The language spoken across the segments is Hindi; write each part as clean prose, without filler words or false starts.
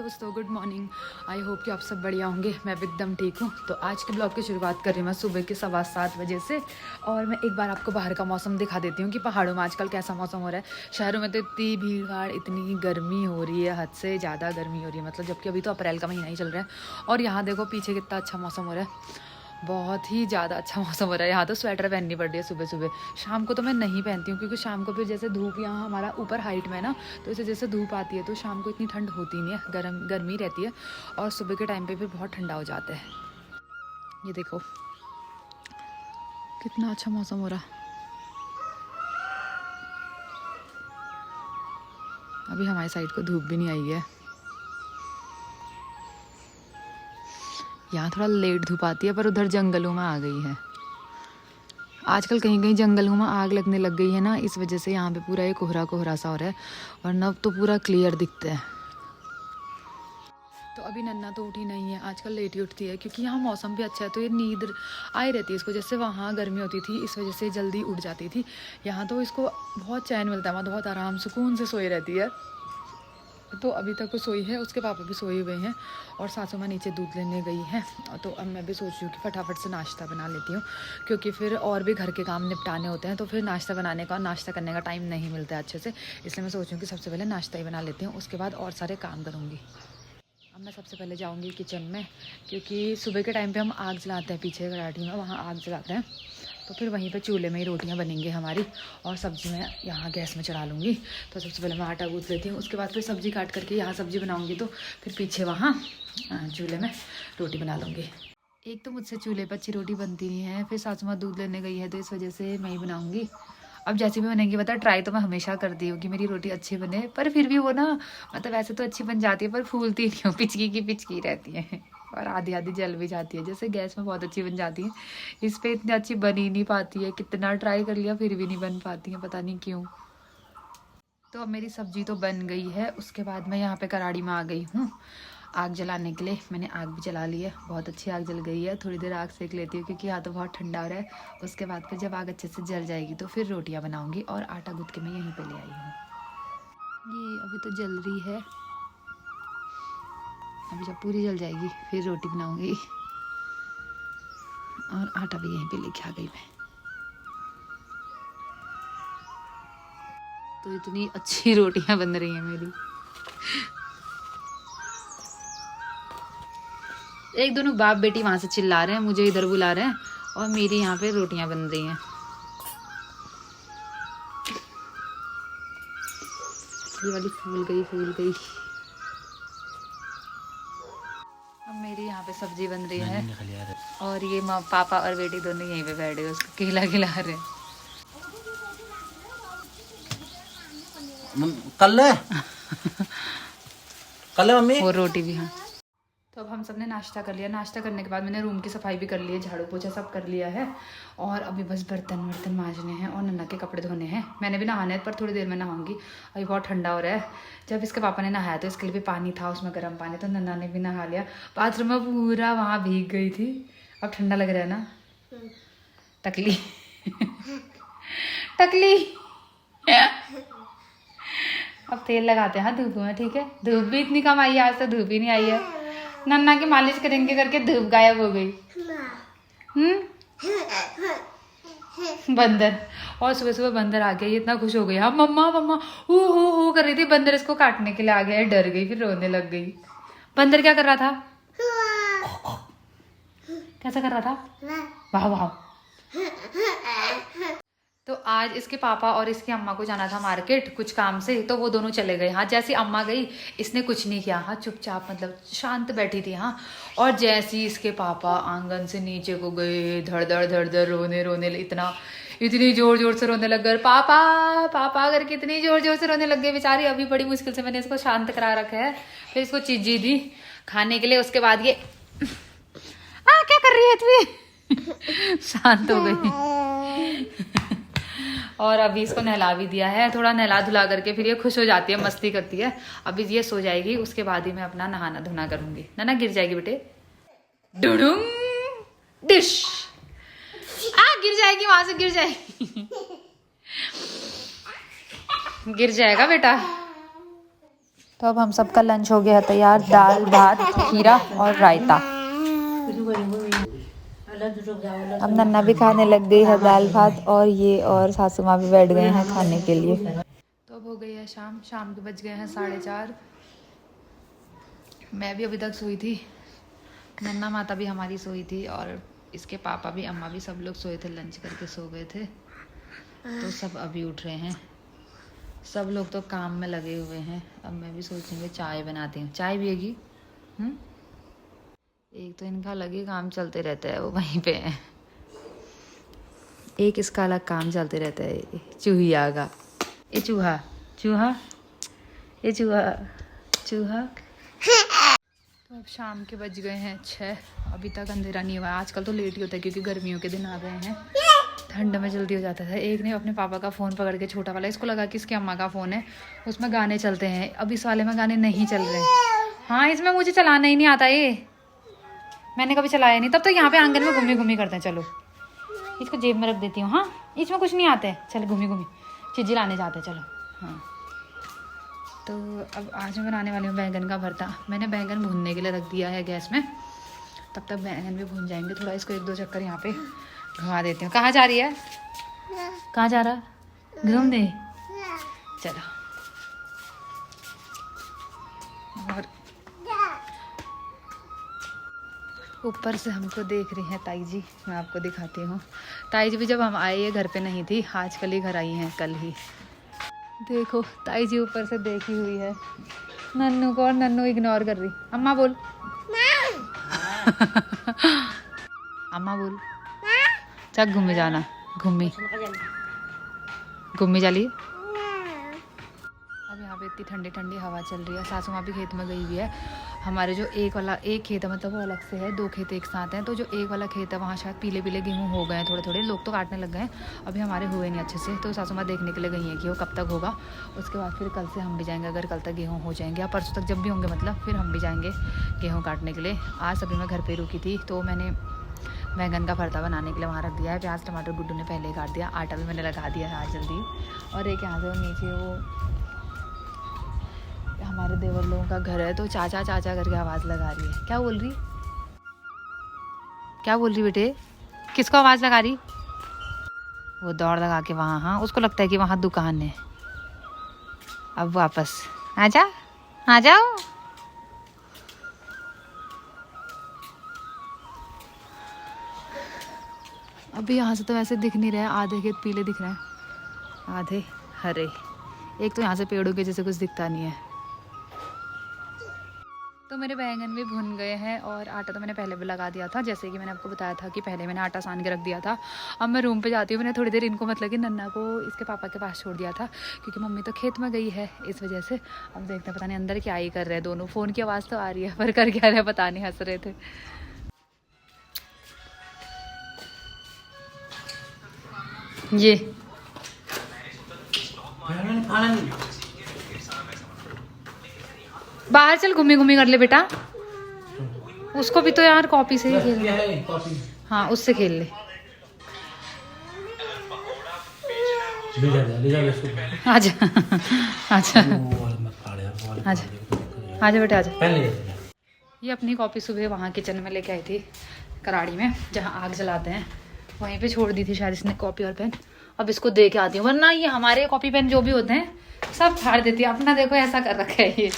दोस्तों, गुड मॉर्निंग। आई होप कि आप सब बढ़िया होंगे। मैं भी एकदम ठीक हूँ। तो आज के ब्लॉग की शुरुआत कर रही हूँ मैं सुबह के 7:15 बजे से। और मैं एक बार आपको बाहर का मौसम दिखा देती हूँ कि पहाड़ों में आजकल कैसा मौसम हो रहा है। शहरों में तो इतनी भीड़ भाड़, इतनी गर्मी हो रही है, हद से ज़्यादा गर्मी हो रही है, मतलब जबकि अभी तो अप्रैल का महीना ही चल रहा है। और यहाँ देखो पीछे कितना अच्छा मौसम हो रहा है, बहुत ही ज़्यादा अच्छा मौसम हो रहा है। यहाँ तो स्वेटर पहननी पड़ रही है सुबह सुबह। शाम को तो मैं नहीं पहनती हूँ क्योंकि शाम को फिर जैसे धूप, यहाँ हमारा ऊपर हाइट में है ना, तो इसे जैसे धूप आती है तो शाम को इतनी ठंड होती नहीं है, गर्मी रहती है। और सुबह के टाइम पे फिर बहुत ठंडा हो जाता है। ये देखो कितना अच्छा मौसम हो रहा। अभी हमारी साइड को धूप भी नहीं आई है। यहाँ थोड़ा लेट धूप आती है, पर उधर जंगलों में आ गई है। आजकल कहीं कहीं जंगलों में आग लगने लग गई है ना, इस वजह से यहाँ पे पूरा एक कोहरा कोहरा सा हो रहा है, वरना अब तो पूरा क्लियर दिखता है। तो अभी नन्ना तो उठी नहीं है, आजकल लेट ही उठती है क्योंकि यहाँ मौसम भी अच्छा है, तो ये नींद आई रहती है इसको। जैसे वहाँ गर्मी होती थी, इस वजह से जल्दी उठ जाती थी। यहाँ तो इसको बहुत चैन मिलता है, वहाँ बहुत आराम सुकून से सोई रहती है। तो अभी तक वो सोई है, उसके पापा भी सोए हुए हैं और सासू माँ नीचे दूध लेने गई हैं। तो अब मैं भी सोच रही हूँ कि फटाफट से नाश्ता बना लेती हूँ, क्योंकि फिर और भी घर के काम निपटाने होते हैं, तो फिर नाश्ता बनाने का, नाश्ता करने का टाइम नहीं मिलता है अच्छे से। इसलिए मैं सोच रही हूँ कि सबसे पहले नाश्ता ही बना लेती हूँ, उसके बाद और सारे काम करूँगी। अब मैं सबसे पहले जाऊँगी किचन में, क्योंकि सुबह के टाइम पर हम आग जलाते हैं, पीछे कराठी में वहाँ आग जलाते हैं, तो फिर वहीं पे चूल्हे में ही रोटियां बनेंगी हमारी। और सब्ज़ी मैं यहाँ गैस में चढ़ा लूँगी। तो सबसे पहले मैं आटा गूँथ लेती हूँ, उसके बाद फिर सब्ज़ी काट करके यहाँ सब्ज़ी बनाऊँगी, तो फिर पीछे वहाँ चूल्हे में रोटी बना लूँगी। एक तो मुझसे चूल्हे पर अच्छी रोटी बनती नहीं है, फिर सासू माँ दूध लेने गई है, तो इस वजह से मैं ही बनाऊँगी। अब जैसी भी बनेंगी पता, ट्राई तो मैं हमेशा करती हूँ कि मेरी रोटी अच्छी बने, पर फिर भी वो ना, मतलब वैसे तो अच्छी बन जाती है पर फूलती नहीं हो, पिचकी की पिचकी रहती है और आधी आधी जल भी जाती है। जैसे गैस में बहुत अच्छी बन जाती है, इस पे इतनी अच्छी बन ही नहीं पाती है। कितना ट्राई कर लिया फिर भी नहीं बन पाती है, पता नहीं क्यों। तो अब मेरी सब्जी तो बन गई है, उसके बाद मैं यहाँ पे कराड़ी में आ गई हूँ आग जलाने के लिए। मैंने आग भी जला ली है, बहुत अच्छी आग जल गई है। थोड़ी देर आग सेक लेती हूँ क्योंकि यहाँ तो बहुत ठंडा हो रहा है। उसके बाद फिर जब आग अच्छे से जल जाएगी तो फिर रोटियाँ बनाऊँगी। और आटा गूँथ के मैं यहीं पे ले आई हूँ। ये अभी तो जल रही है, अभी जब पूरी जल जाएगी फिर रोटी बनाऊँगी। और आटा भी यहीं पे लेके आ गई मैं। तो इतनी अच्छी रोटियां बन रही हैं मेरी। एक दोनों बाप बेटी वहां से चिल्ला रहे हैं, मुझे इधर बुला रहे हैं, और मेरी यहाँ पे रोटियां बन रही हैं। ये वाली फूल गई। अब मेरी यहाँ पे सब्जी बन रही है, और ये पापा और बेटी दोनों यहीं पे बैठे हैं, उसको खिला रहे हैं। कल मम्मी और रोटी भी। हाँ, तो अब हम सब ने नाश्ता कर लिया। नाश्ता करने के बाद मैंने रूम की सफाई भी कर ली है, झाड़ू पोछा सब कर लिया है। और अभी बस बर्तन मांजने हैं और नन्ना के कपड़े धोने हैं। मैंने भी नहाना है, पर थोड़ी देर में नहाऊंगी, अभी बहुत ठंडा हो रहा है। जब इसके पापा ने नहाया तो इसके लिए भी पानी था, उसमें गर्म पानी, तो नन्ना ने भी नहा लिया। बाथरूम में पूरा वहाँ भीग गई थी। अब ठंडा लग रहा है ना टकली टकली। अब तेल लगाते हैं धूप में, ठीक है। धूप भी इतनी कम आई है, आज तो धूप ही नहीं आई है। नन्ना की मालिश करेंगे करके धूप गायब हो गई। बंदर, और सुबह सुबह बंदर आ गया, ये इतना खुश हो गई। हाँ मम्मा मम्मा ऊ कर रही थी। बंदर इसको काटने के लिए आ गया, डर गई, फिर रोने लग गई। बंदर क्या कर रहा था? कैसा कर रहा था? वाह वाह। तो आज इसके पापा और इसकी अम्मा को जाना था मार्केट कुछ काम से, तो वो दोनों चले गए। हाँ, जैसी अम्मा गई इसने कुछ नहीं किया, हाँ चुपचाप, मतलब शांत बैठी थी। हाँ, और जैसी इसके पापा आंगन से नीचे को गए, धड़ धड़ रोने इतनी जोर जोर से रोने लग गए। पापा पापा करके इतनी जोर जोर से रोने लग गए बेचारी। अभी बड़ी मुश्किल से मैंने इसको शांत करा रखा है। फिर इसको चीजी दी खाने के लिए, उसके बाद ये क्या कर रही है तू? शांत हो गई। और अभी इसको नहला भी दिया है, थोड़ा नहला धुला करके फिर ये खुश हो जाती है, मस्ती करती है। अभी ये सो जाएगी, उसके बाद ही मैं अपना नहाना धोना करूंगी। ना गिर जाएगी बेटे, डुडुम डिश। गिर जाएगी, वहां से गिर जाएगी। गिर जाएगा बेटा। तो अब हम सबका लंच हो गया तैयार, दाल भात खीरा और रायता। अब नन्ना भी खाने लग गई है दाल भात, और ये और सासू माँ भी बैठ गए हैं खाने के लिए। तो अब हो गई है शाम के बज गए हैं 4:30। मैं भी अभी तक सोई थी, नन्ना माता भी हमारी सोई थी, और इसके पापा भी अम्मा भी सब लोग सोए थे, लंच करके सो गए थे। तो सब अभी उठ रहे हैं, सब लोग तो काम में लगे हुए हैं। अब मैं भी सोचूंगी चाय बनाती हूँ, चाय पिएगी? एक तो इनका अलग ही काम चलते रहता है, वो वहीं पे है। एक इसका अलग काम चलते रहता है, चूहिया का। ये चूहा चूहा, ये चूहा चूहा। तो अब शाम के बज गए हैं 6, अभी तक अंधेरा नहीं हुआ। आजकल तो लेट ही होता है क्योंकि गर्मियों के दिन आ गए हैं, ठंड में जल्दी हो जाता था। एक ने अपने पापा का फ़ोन पकड़ के, छोटा वाला, इसको लगा कि इसकी अम्मा का फ़ोन है, उसमें गाने चलते हैं। अब इस वाले में गाने नहीं चल रहे। हाँ, इसमें मुझे चलाना ही नहीं आता, ये मैंने कभी चलाया नहीं। तब तो यहाँ पे आंगन में घूमी घूमी करते हैं। चलो इसको जेब में रख देती हूँ। हाँ, इसमें कुछ नहीं आते। चलो घूमी घूमी चीज़ें लाने जाते हैं। चलो हाँ, तो अब आज मैं बनाने वाली हूँ बैंगन का भरता। मैंने बैंगन भूनने के लिए रख दिया है गैस में, तब तक बैंगन भी भून जाएंगे। थोड़ा इसको 1-2 चक्कर यहाँ पे घुमा देती हूँ। कहाँ जा रही है? कहाँ जा रहा? घूमने? चलो। और ऊपर से हमको देख रही हैं ताई जी, मैं आपको दिखाती हूँ। ताई जी भी जब हम आए ये घर पे नहीं थी, आजकल ही घर आई हैं, कल ही। देखो ताई जी ऊपर से देखी हुई है नन्नू को, और नन्नू इग्नोर कर रही। अम्मा बोल। अम्मा बोल। चल घूमे जाना, घूमी घूमी चलिए। अब यहाँ पे इतनी ठंडी ठंडी हवा चल रही है। सासू माँ भी खेत में गई हुई है। हमारे जो एक खेत है, मतलब वो अलग से है, 2 खेत एक साथ हैं। तो जो एक वाला खेत है वहाँ शायद पीले पीले गेहूँ हो गए हैं, थोड़े थोड़े लोग तो काटने लग गए हैं। अभी हमारे हुए नहीं अच्छे से, तो सासू माँ देखने के लिए गई हैं कि वो कब तक होगा। उसके बाद फिर कल से हम भी जाएंगे, अगर कल तक गेहूँ हो जाएंगे या परसों तक जब भी होंगे, मतलब फिर हम भी जाएंगे गेहूँ काटने के लिए। आज अभी मैं घर पर रुकी थी, तो मैंने बैंगन का भरता बनाने के लिए वहाँ रख दिया है। प्याज टमाटर गुड्डू ने पहले ही काट दिया, आटा भी मैंने लगा दिया है आज जल्दी। और एक यहाँ से नीचे वो हमारे देवर लोगों का घर है, तो चाचा चाचा करके आवाज़ लगा रही है। क्या बोल रही? क्या बोल रही बेटे? किसको आवाज़ लगा रही? वो दौड़ लगा के वहाँ, हाँ उसको लगता है कि वहाँ दुकान है। अब वापस आ जा, आ जाओ। अभी यहाँ से तो वैसे दिख नहीं रहे हैं, आधे खेत पीले दिख रहे हैं, आधे हरे। एक तो यहाँ से पेड़ों के जैसे कुछ दिखता नहीं है। तो मेरे बैंगन भी भुन गए हैं, और आटा तो मैंने पहले भी लगा दिया था, जैसे कि मैंने आपको बताया था कि पहले मैंने आटा सान के रख दिया था। अब मैं रूम पे जाती हूँ। मैंने थोड़ी देर इनको, मतलब कि नन्ना को इसके पापा के पास छोड़ दिया था, क्योंकि मम्मी तो खेत में गई है, इस वजह से। अब देखते हैं, पता नहीं अंदर क्या ही कर रहे हैं दोनों। फ़ोन की आवाज़ तो आ रही है, पर कर क्या रहे पता नहीं, हंस रहे थे। ये बाहर चल, घूमी घूमी कर ले बेटा। उसको भी तो यार कॉपी से ही खेल। हाँ, उससे खेल ले। आजा आजा आजा आजा बेटा आजा। ये अपनी कॉपी सुबह वहाँ किचन में लेके आई थी, कराड़ी में जहाँ आग जलाते हैं, वहीं पे छोड़ दी थी शायद इसने कॉपी और पेन। अब इसको दे के आती हूँ, वरना ये हमारे कॉपी पेन जो भी होते हैं सब फाड़ देती है। अपना देखो ऐसा कर रखा है ये।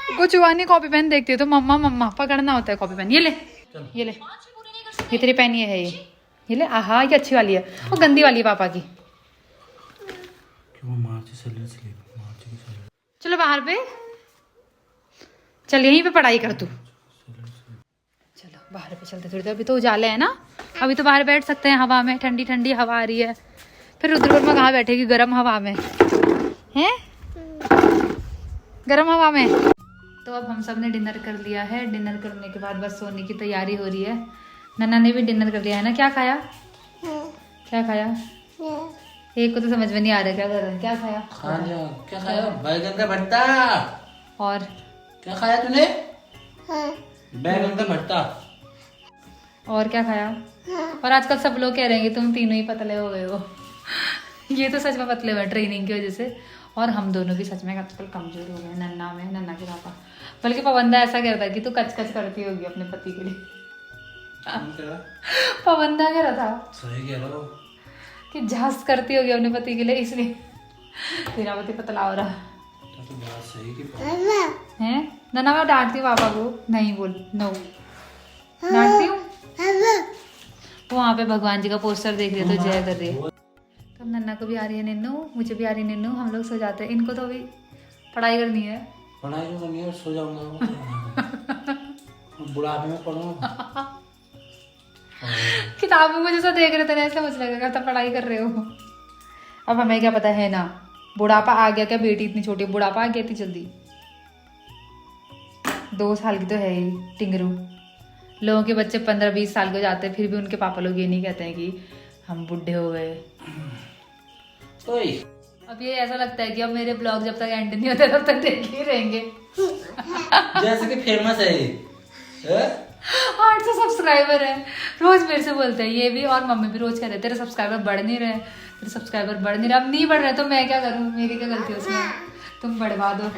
कुछ हुआ नहीं, कॉपी पेन देखती है तो मम्मा मम्मा पकड़ना होता है कॉपी पेन। ये ले, ये ले, ये तेरी पेन ये है, ये ले। आहा, ये अच्छी वाली है, वो गंदी वाली है पापा की। चलो बाहर पे चल, यहीं पे पढ़ाई कर तू। चलो बाहर पे चलते थोड़ी देर, अभी तो उजाले है ना, अभी तो बाहर बैठ सकते हैं हवा में, ठंडी ठंडी हवा आ रही है। फिर रुद्रपुर में कहाँ बैठेगी गर्म हवा में, हैं गर्म हवा में। तो अब हम सब ने डिनर कर लिया है। डिनर करने के बाद बस सोने की तैयारी हो रही है। नन्ना ने भी डिनर कर लिया है ना। क्या खाया? क्या खाया? एक को तो समझ में नहीं आ रहा क्या कर रहा है। क्या खाया? क्या खाया? बैगन का भरता। और क्या खाया तूने? बैगन का भरता। और क्या खाया? और आजकल सब लोग कह रहे हैं कि तुम तीनों ही पतले हो गए हो। ये तो सच में पतले हुए ट्रेनिंग की वजह से, और हम दोनों भी सच में आजकल कमजोर हो गए हैं। नन्ना के पापा, बल्कि पवंदा ऐसा कहता है कि तू कच कच करती होगी अपने पति के लिए। पवंदा कह रहा था, सही कह रहा हो कि झांस करती होगी अपने पति के लिए, इसलिए तेरा पति पतला हो रहा तो बात सही की है। नन्ना मैं डांटती हूँ पापा को, नहीं बोल, नो डांटती हूँ। वो वहाँ पे भगवान जी का पोस्टर देख रहे तो जय कर रही है। तब नन्ना को भी आ रही है निन्नू, मुझे भी आ रही है निन्नू, हम लोग सो जाते हैं। इनको तो अभी पढ़ाई करनी है। पढ़ाई जो करनी है सो जाऊंगा बुढ़ापे में पढ़ूंगा। किताब में मुझे ऐसा देख रहे थे ना, ऐसा मुझे लगा तब पढ़ाई कर रहे हो। अब हमें क्या पता है ना, बुढ़ापा आ गया क्या, बेटी इतनी छोटी, बुढ़ापा आ गया इतनी जल्दी। 2 साल की तो है ही टिंगरू। लोगों के बच्चे 15-20 साल के हो जाते हैं, फिर भी उनके पापा लोग ये नहीं कहते हैं कि हम बुढ़े हो गए। अब ये ऐसा लगता है कि अब मेरे ब्लॉग जब तक एंड नहीं होते तब तक देख ही रहेंगे। जैसे कि फेमस है ये 800 सब्सक्राइबर है। रोज मेरे से बोलते हैं ये भी, और मम्मी भी रोज कहते हैं तेरे सब्सक्राइबर बढ़ नहीं रहे, तेरे सब्सक्राइबर बढ़ नहीं रहे। अब नहीं बढ़ रहे तो मैं क्या करूँ, मेरी क्या गलती है उसमें। तुम बढ़वा दो,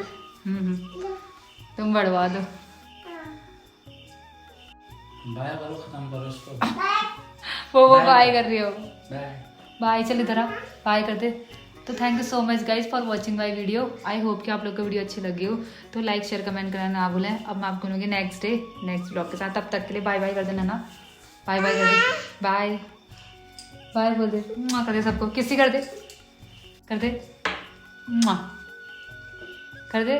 तुम बढ़वा दो। बाय करो, खत्म करो इसको। वो बाय कर रही हो, बाय बाय। चल इधर आ, बाय कर दे। तो thank you so much guys for watching my video. I hope कि आप लोग को वीडियो अच्छी लगी हो, तो लाइक शेयर कमेंट करना ना भूलें। अब मैं आपको मिलूंगी नेक्स्ट डे नेक्स्ट ब्लॉग के साथ। तब तक के लिए बाय बाय कर देना ना, बाय बाय कर दे, बाय बाय बोल दे, कर दे सबको, किसी कर दे, कर दे, कर दे।